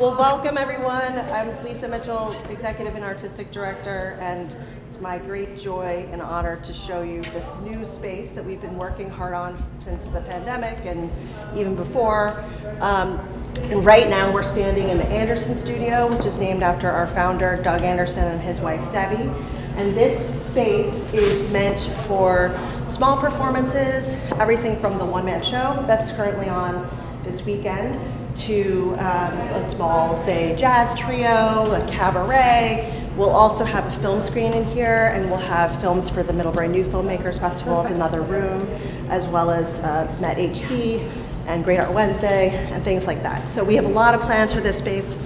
Well, welcome everyone. I'm Lisa Mitchell, Executive and Artistic Director, and it's my great joy and honor to show you this new space that we've been working hard on since the pandemic and even before. And right now we're standing in the Anderson Studio, which is named after our founder, Doug Anderson, and his wife, Debbie. And this space is meant for small performances, everything from the one-man show that's currently on this weekend to a small, say, jazz trio, a cabaret. We'll also have a film screen in here, and we'll have films for the Middlebury New Filmmakers Festival as another room, as well as Met HD and Great Art Wednesday and things like that. So we have a lot of plans for this space.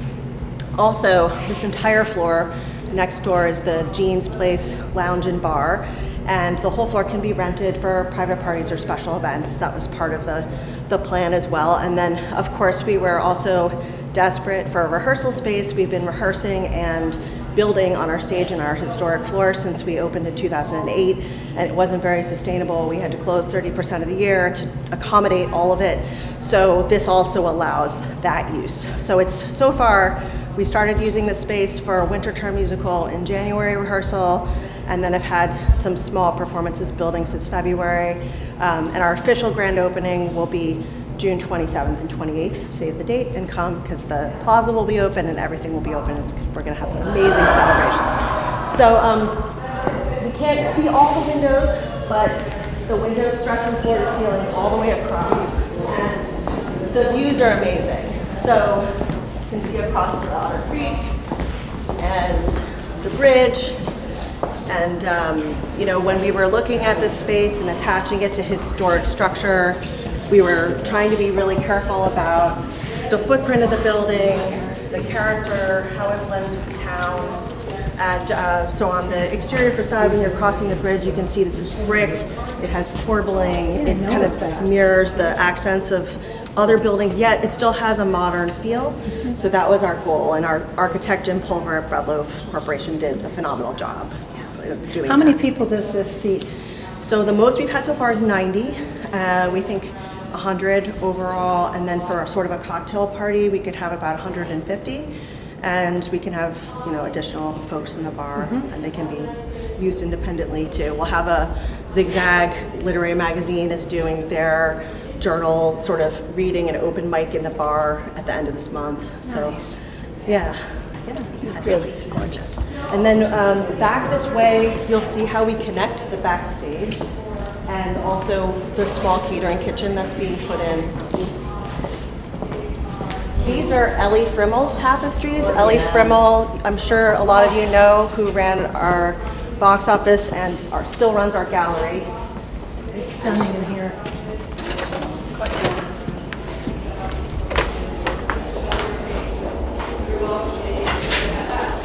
Also, this entire floor next door is the Jean's Place Lounge and Bar, and the whole floor can be rented for private parties or special events. That was part of the plan as well. And then, of course, we were also desperate for a rehearsal space. We've been rehearsing and building on our stage in our historic floor since we opened in 2008, and it wasn't very sustainable. We had to close 30% of the year to accommodate all of it. So this also allows that use. So it's so far, we started using this space for a winter term musical in January rehearsal, and then I've had some small performances building since February. And our official grand opening will be June 27th and 28th. Save the date and come, because the plaza will be open and everything will be open. We're gonna have amazing celebrations. So we can't see all the windows, but the windows stretch from floor to ceiling all the way across. And the views are amazing. So you can see across the Otter Creek and the bridge. And when we were looking at this space and attaching it to historic structure, we were trying to be really careful about the footprint of the building, the character, how it blends with town. And so on the exterior facade, when you're crossing the bridge, you can see this is brick. It has torbelling. It kind of mirrors the accents of other buildings, yet it still has a modern feel. So that was our goal, and our architect Jim Pulver at Breadloaf Corporation did a phenomenal job doing How many that. people does this seat? So the most we've had so far is 90. We think 100 overall, and then for sort of a cocktail party, we could have about 150. And we can have additional folks in the bar, and they can be used independently too. We'll have a Zigzag Literary Magazine is doing their journal sort of reading and open mic in the bar at the end of this month. So Nice. yeah. Really gorgeous. And then back this way, you'll see how we connect the backstage and also the small catering kitchen that's being put in. These are Ellie Frimmel's tapestries. Ellie Frimmel, I'm sure a lot of you know, who ran our box office and still runs our gallery. They're stunning in here.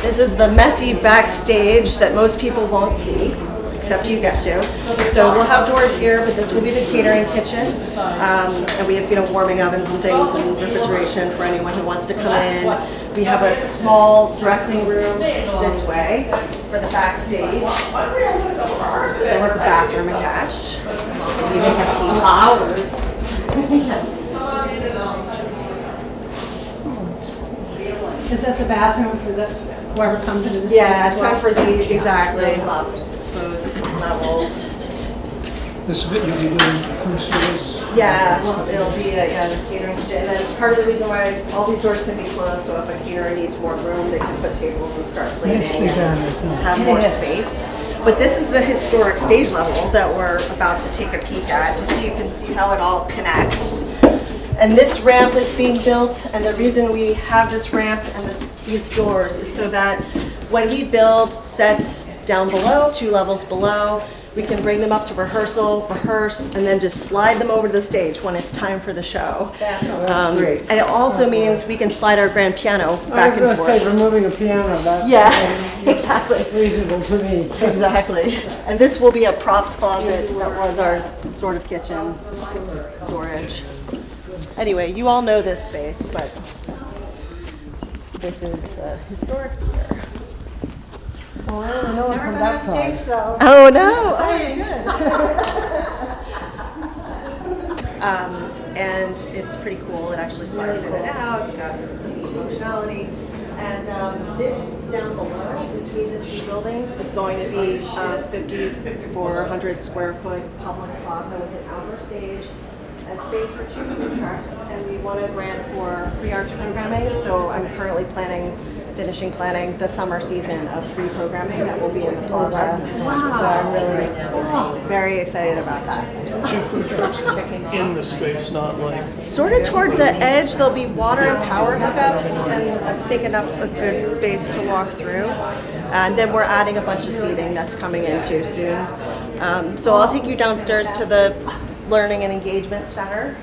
This is the messy backstage that most people won't see, except you get to. So we'll have doors here, but this will be the catering kitchen. And we have warming ovens and things and refrigeration for anyone who wants to come in. We have a small dressing room this way for the backstage that has a bathroom attached. You take a peek. Flowers. Is that the bathroom for whoever comes into this Yeah, place it's as well? time for these, exactly. Flowers. Both levels. This is what you'll be doing food service? Yeah, well, it'll be a catering kitchen. And then part of the reason why all these doors can be closed, so if a caterer needs more room, they can put tables and start plating Nicely done, and isn't it? have It more is. space. But this is the historic stage level that we're about to take a peek at, just so you can see how it all connects. And this ramp is being built, and the reason we have this ramp and these doors is so that when we build sets down below, 2 levels below, we can bring them up to rehearsal, rehearse, and then just slide them over to the stage when it's time for the show. Great. And it also means we can slide our grand piano back and I was going to say, forth. removing a piano, that's Yeah, exactly. reasonable to me. Exactly. And this will be a props closet that was our sort of kitchen storage. Anyway, you all know this space, but this is the historic theater. Oh, I don't know from that side. Oh no! And and it's pretty cool. It actually slides in and out. It's got some neat functionality. And this down below, between the two buildings, is going to be a 5,400 square foot public plaza with an outdoor stage and space for 2 food trucks. And we won a grant for free arts programming, so I'm currently finishing planning the summer season of free programming that will be in the plaza. So I'm really very excited about that. 2 food trucks in the space, not like, Sort of toward the edge, there'll be water and power hookups, and I think a good space to walk through. And then we're adding a bunch of seating that's coming in too soon. So I'll take you downstairs to the Learning and Engagement Center.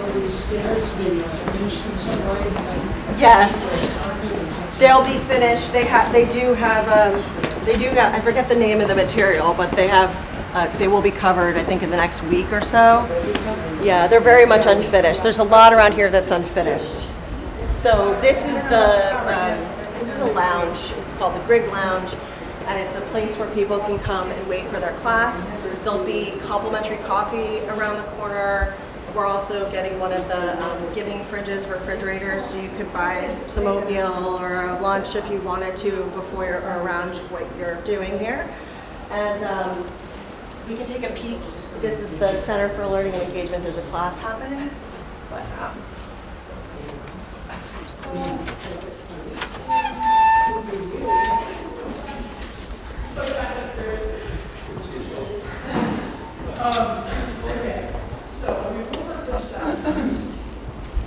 are these stairs maybe finished in some way? Yes, they'll be finished. They do have, I forget the name of the material, but they will be covered, I think, in the next week or so. Yeah, they're very much unfinished. There's a lot around here that's unfinished. So this is a lounge. It's called the Grig Lounge, and it's a place where people can come and wait for their class. There'll be complimentary coffee around the corner. We're also getting one of the giving fridges, refrigerators, so you could buy some oatmeal or a lunch if you wanted to before you're around what you're doing here. And you can take a peek. This is the Center for Learning and Engagement. There's a class happening. But,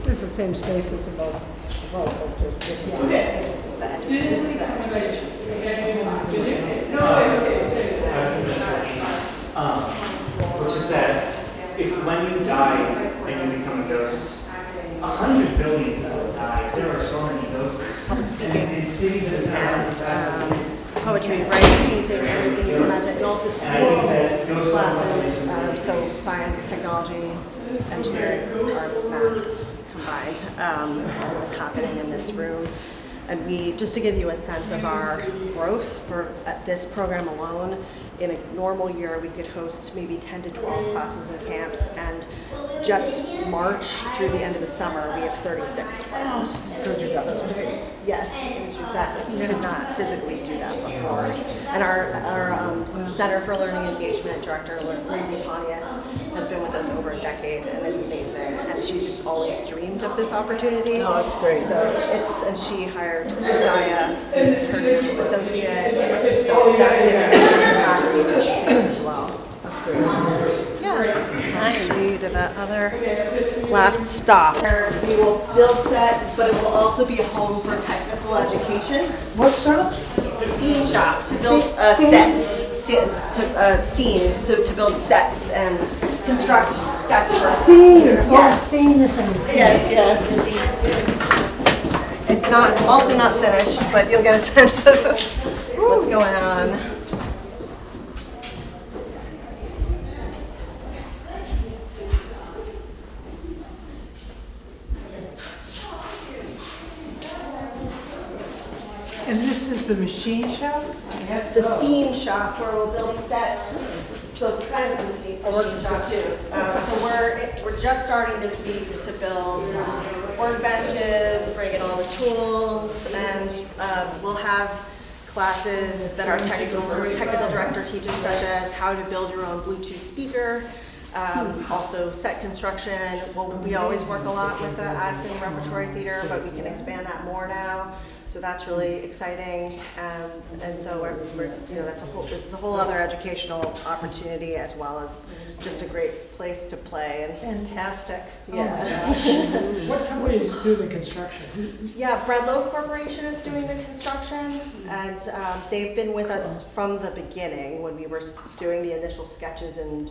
This is the same space as above. this is the education space. Which is that if when you die and you become a ghost, 100 billion people die. There are so many ghosts. Public speaking. And cities that have died. Poetry, writing, painting, everything you can imagine, and also STEAM classes, so science, technology, engineering, arts, math combined, happening in this room. And just to give you a sense of our growth for this program alone, in a normal year, we could host maybe 10 to 12 classes and camps, and just March through the end of the summer, we have 36 plans. Yes, exactly. We could not physically do that before. And our Center for Learning Engagement Director, Lindsay Pontius, has been with us over a decade and is amazing. And she's just always dreamed of this opportunity. Oh, it's great. So and she hired Zaya, who's her new associate. So that's going to be capacity for this as well. That's great. Yeah, it's nice. To the other last stop. We will build sets, but it will also be a home for technical education. What's up? The scene shop to build to build sets and construct sets for Scene, Yes. scene or something. Yes. It's also not finished, but you'll get a sense of what's going on. And this is the machine shop? The scene shop where we'll build sets. So kind of the scene shop too. So we're just starting this week to build workbenches, bring in all the tools, and we'll have classes that our technical director teaches, such as how to build your own Bluetooth speaker. Also set construction. Well, we always work a lot with the Addison Repertory Theater, but we can expand that more now. So that's really exciting, and so we're this is a whole other educational opportunity, as well as just a great place to play. And Fantastic. yeah, what companies do the construction? yeah. Bread Loaf Corporation is doing the construction, and they've been with us from the beginning when we were doing the initial sketches in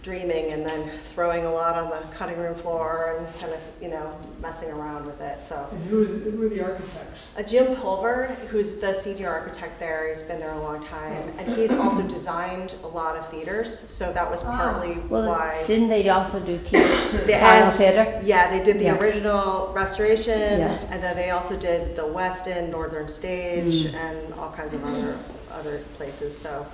dreaming and then throwing a lot on the cutting room floor and kind of, you know, messing around with it, so. And who are the architects? Jim Pulver, who's the senior architect there, he's been there a long time, and he's also designed a lot of theaters, so that was partly Well, why. didn't they also do The Tile end- Theater? Yeah, they did the Yeah. original restoration, Yeah. and then they also did the West End, Northern Stage, Mm. and all kinds of other places, so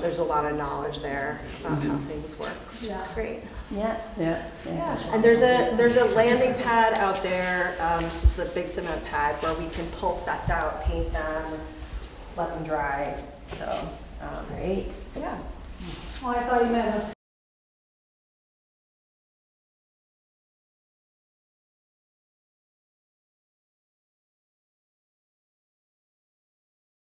there's a lot of knowledge there about how things work, which is great. Yeah, yeah, Yeah, and there's a landing pad out there, it's just a big cement pad where we can pull sets out, paint them, let them dry, so, Great. yeah. Oh, I thought you meant